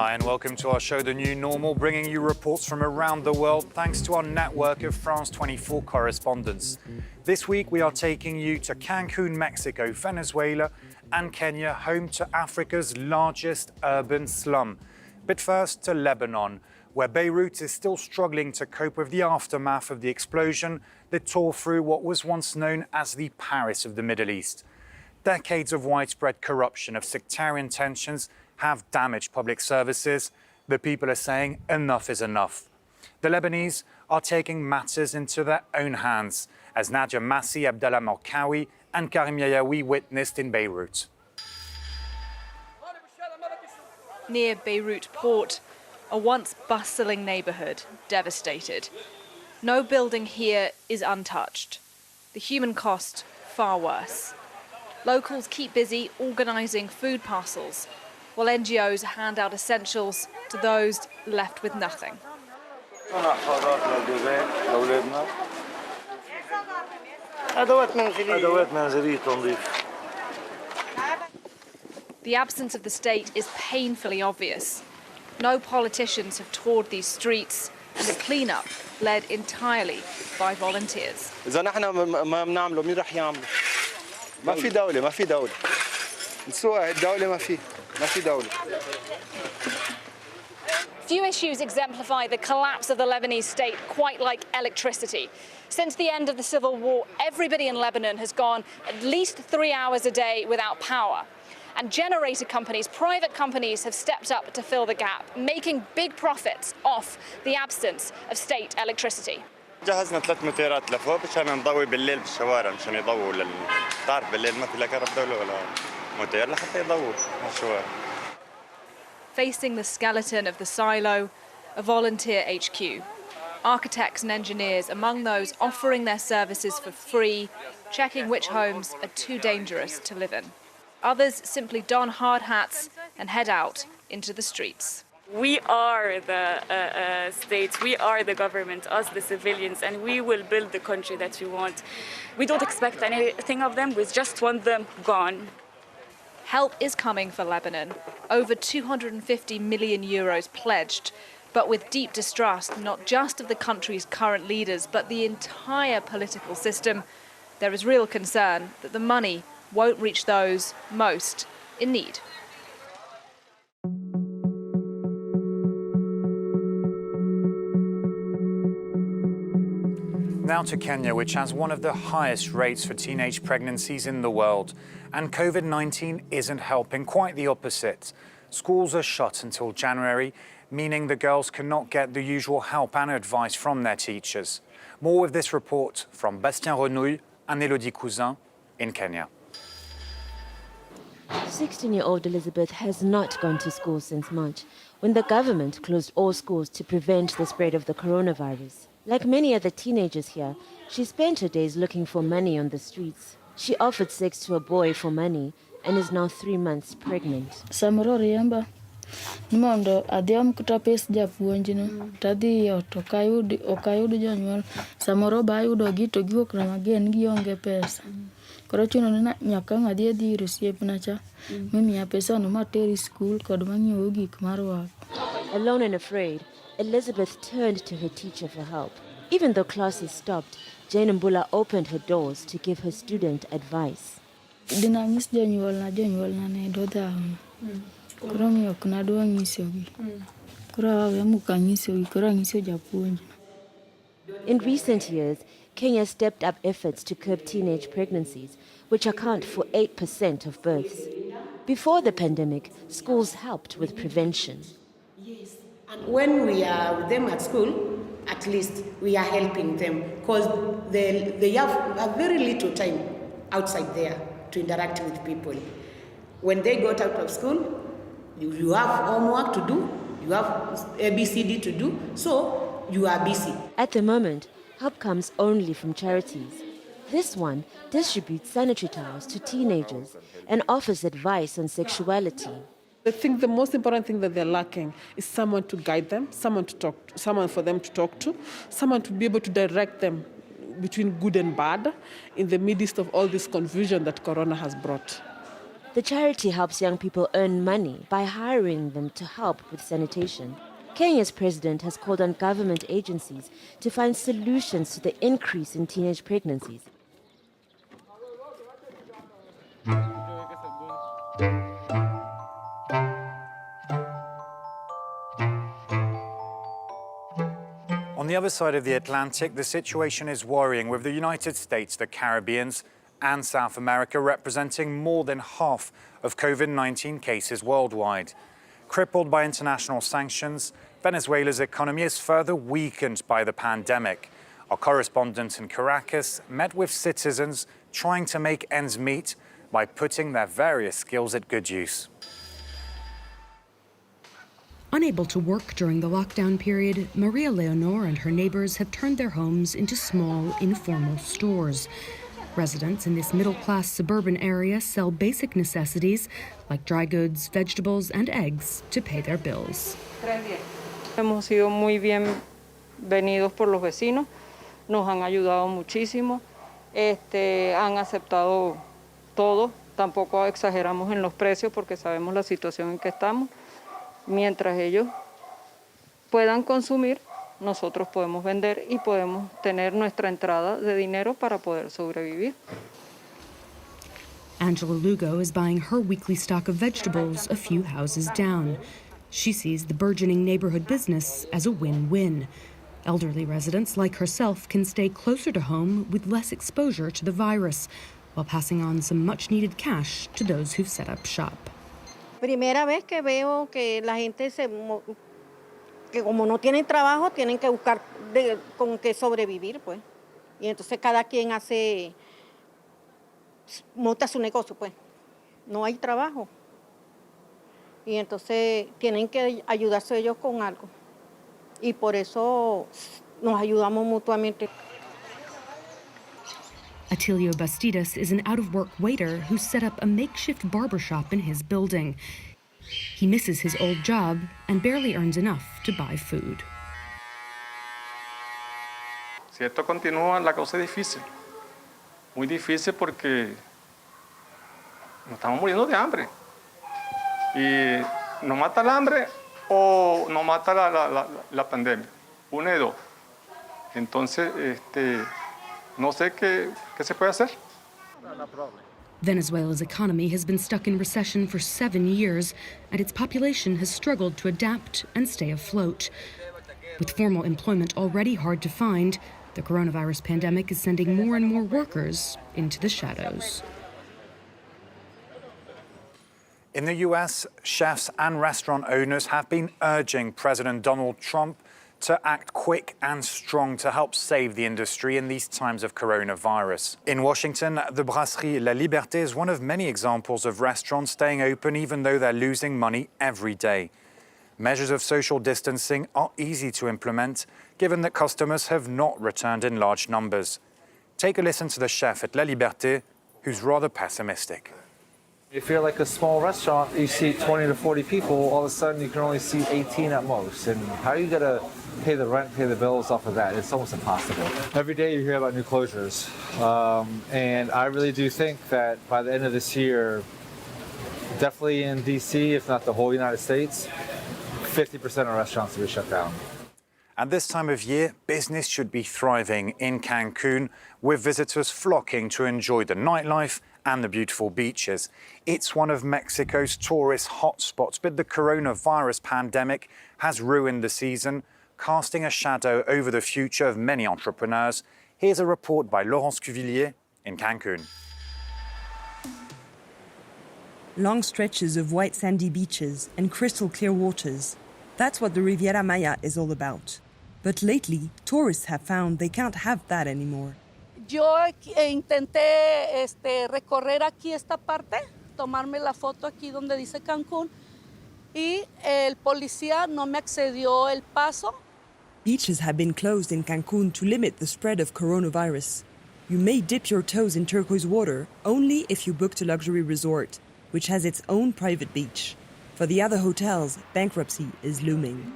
Hi and welcome to our show, The New Normal, bringing you reports from around the world thanks to our network of France 24 correspondents. This week we are taking you to Cancun, Mexico, Venezuela and Kenya, home to Africa's largest urban slum. But first to Lebanon, where Beirut is still struggling to cope with the aftermath of the explosion that tore through what was once known as the Paris of the Middle East. Decades of widespread corruption of sectarian tensions have damaged public services. The people are saying enough is enough. The Lebanese are taking matters into their own hands, as Nadia Massi, Abdallah Markawi and Karim Yayaoui witnessed in Beirut. Near Beirut port, a once bustling neighbourhood devastated. No building here is untouched. The human cost far worse. Locals keep busy organising food parcels, while NGOs hand out essentials to those left with nothing. The absence of the state is painfully obvious. No politicians have toured these streets, and the clean-up led entirely by volunteers. Few issues exemplify the collapse of the Lebanese state quite like electricity. Since the end of the civil war, everybody in Lebanon has gone at least 3 hours a day without power. And generator companies, private companies, have stepped up to fill the gap, making big profits off the absence of state electricity. جهزنا 3 موتيرات لفوق عشان نضوي بالليل بالشوارع مشان يضووا تعرف بالليل ما في لا كهرباء دولة ولا موتير لحتى يضووا الشوارع. Facing the skeleton of the silo, a volunteer HQ. Architects and engineers among those offering their services for free, checking which homes are too dangerous to live in. Others simply don hard hats and head out into the streets. We are the states, we are the government, us the civilians, and we will build the country that we want. We don't expect anything of them, we just want them gone. Help is coming for Lebanon. Over 250 million euros pledged, but with deep distrust not just of the country's current leaders, but the entire political system. There is real concern that the money won't reach those most in need. Now to Kenya, which has one of the highest rates for teenage pregnancies in the world. And COVID-19 isn't helping, quite the opposite. Schools are shut until January, meaning the girls cannot get the usual help and advice from their teachers. More with this report from Bastien Renouille and Elodie Cousin in Kenya. 16-year-old Elizabeth has not gone to school since March, when the government closed all schools to prevent the spread of the coronavirus. Like many other teenagers here, she spent her days looking for money on the streets. She offered sex to a boy for money and is now 3 months pregnant. Samoro riemba nimondo adhiam kuta pes japuonjno tadhi okayud jonyuol samoro ba ayudo gi to giwuok na magen gionge pesa koro chuno ni nyaka ngadhi dhi ir osiepna cha mimiya pesa no materi skul kod manyiewo gik marwako. Alone and afraid, Elizabeth turned to her teacher for help. Even though classes stopped, Jane Mbula opened her doors to give her student advice. Dinangis jonyuol na ne do dhawo. Koro miyo ok nadwa nyisogi. Koro awemuka nyisogi, koro nyiso japuonj. In recent years, Kenya stepped up efforts to curb teenage pregnancies, which account for 8% of births. Before the pandemic, schools helped with prevention. When we are with them at school, at least we are helping them because they have a very little time outside there to interact with people. When they got out of school, you have homework to do, you have ABCD to do, so you are busy. At the moment, help comes only from charities. This one distributes sanitary towels to teenagers and offers advice on sexuality. I think the most important thing that they're lacking is someone to guide them, someone for them to talk to, someone to be able to direct them between good and bad in the midst of all this confusion that Corona has brought. The charity helps young people earn money by hiring them to help with sanitation. Kenya's president has called on government agencies to find solutions to the increase in teenage pregnancies. On the other side of the Atlantic, the situation is worrying, with the United States, the Caribbean, and South America representing more than half of COVID-19 cases worldwide. Crippled by international sanctions, Venezuela's economy is further weakened by the pandemic. Our correspondent in Caracas met with citizens trying to make ends meet by putting their various skills at good use. Unable to work during the lockdown period, Maria Leonor and her neighbors have turned their homes into small, informal stores. Residents in this middle-class suburban area sell basic necessities like dry goods, vegetables, and eggs to pay their bills. Hemos sido muy bienvenidos por los vecinos, nos han ayudado muchísimo, han aceptado todo, tampoco exageramos en los precios porque sabemos la situación en que estamos. Mientras ellos puedan consumir, nosotros podemos vender y podemos tener nuestra entrada de dinero para poder sobrevivir. Angela Lugo is buying her weekly stock of vegetables a few houses down. She sees the burgeoning neighborhood business as a win-win. Elderly residents like herself can stay closer to home with less exposure to the virus, while passing on some much-needed cash to those who've set up shop. Primera vez que veo que la gente que como no tienen trabajo, tienen que buscar con qué sobrevivir, pues. Y entonces cada quien monta su negocio, pues. No hay trabajo. Y entonces tienen que ayudarse ellos con algo. Y por eso nos ayudamos mutuamente. Atilio Bastidas is an out-of-work waiter who set up a makeshift barbershop in his building. He misses his old job and barely earns enough to buy food. Si esto continúa, la cosa es difícil. Muy difícil porque nos estamos muriendo de hambre. Y nos mata el hambre o nos mata la pandemia. Una de dos. Entonces, no sé qué se puede hacer. Venezuela's economy has been stuck in recession for 7 years, and its population has struggled to adapt and stay afloat. With formal employment already hard to find, the coronavirus pandemic is sending more and more workers into the shadows. In the US, chefs and restaurant owners have been urging President Donald Trump to act quick and strong to help save the industry in these times of coronavirus. In Washington, the Brasserie La Liberté is one of many examples of restaurants staying open even though they're losing money every day. Measures of social distancing are easy to implement, given that customers have not returned in large numbers. Take a listen to the chef at La Liberté, who's rather pessimistic. If you're like a small restaurant, you see 20 to 40 people, all of a sudden you can only see 18 at most. And how are you going to pay the rent, pay the bills off of that? It's almost impossible. Every day you hear about new closures. And I really do think that by the end of this year, definitely in DC, if not the whole United States, 50% of restaurants will be shut down. At this time of year, business should be thriving in Cancun, with visitors flocking to enjoy the nightlife and the beautiful beaches. It's one of Mexico's tourist hotspots, but the coronavirus pandemic has ruined the season, casting a shadow over the future of many entrepreneurs. Here's a report by Laurence Cuvillier in Cancun. Long stretches of white sandy beaches and crystal clear waters. That's what the Riviera Maya is all about. But lately, tourists have found they can't have that anymore. Yo intenté recorrer aquí esta parte, tomarme la foto aquí donde dice Cancún, y el policía no me accedió el paso. Beaches have been closed in Cancun to limit the spread of coronavirus. You may dip your toes in turquoise water only if you booked a luxury resort, which has its own private beach. For the other hotels, bankruptcy is looming.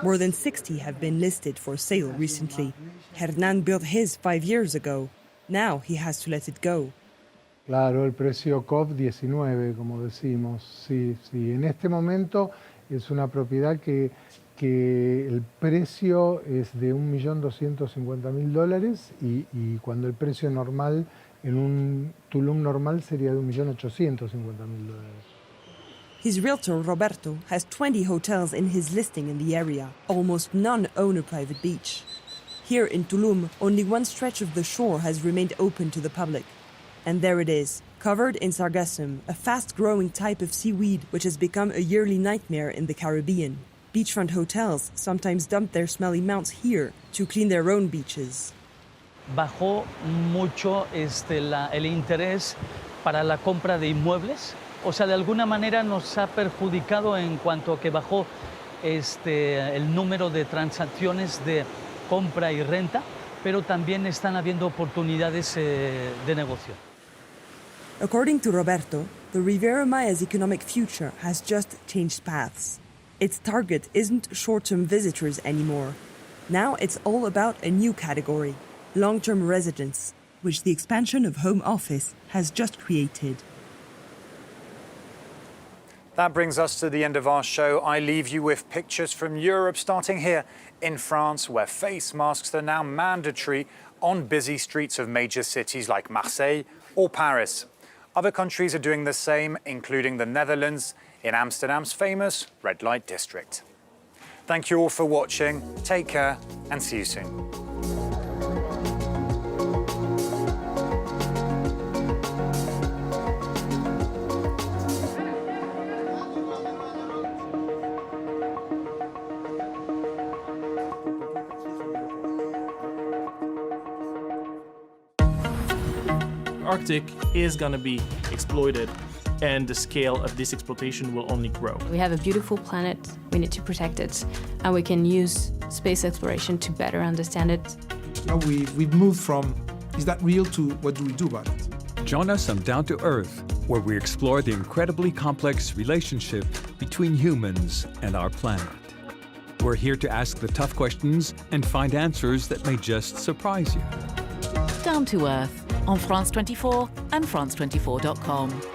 More than 60 have been listed for sale recently. Hernan built his 5 years ago. Now he has to let it go. Claro, el precio COP19, como decimos. Sí, sí. En este momento es una propiedad que el precio es de $1.250.000 y cuando el precio normal en un Tulum normal sería de $1.850.000. His realtor, Roberto, has 20 hotels in his listing in the area. Almost none own a private beach. Here in Tulum, only one stretch of the shore has remained open to the public. And there it is, covered in sargassum, a fast-growing type of seaweed which has become a yearly nightmare in the Caribbean. Beachfront hotels sometimes dump their smelly mounts here to clean their own beaches. Bajó mucho el interés para la compra de inmuebles. O sea, de alguna manera nos ha perjudicado en cuanto a que bajó el número de transacciones de compra y renta, pero también están habiendo oportunidades de negocio. According to Roberto, the Riviera Maya's economic future has just changed paths. Its target isn't short-term visitors anymore. Now it's all about a new category, long-term residents, which the expansion of Home Office has just created. That brings us to the end of our show. I leave you with pictures from Europe, starting here in France, where face masks are now mandatory on busy streets of major cities like Marseille or Paris. Other countries are doing the same, including the Netherlands, in Amsterdam's famous red light district. Thank you all for watching. Take care and see you soon. Arctic is going to be exploited, and the scale of this exploitation will only grow. We have a beautiful planet, we need to protect it, and we can use space exploration to better understand it. Now we've moved from, is that real, to what do we do about it? Join us on Down to Earth, where we explore the incredibly complex relationship between humans and our planet. We're here to ask the tough questions and find answers that may just surprise you. Down to Earth on France 24 and France24.com.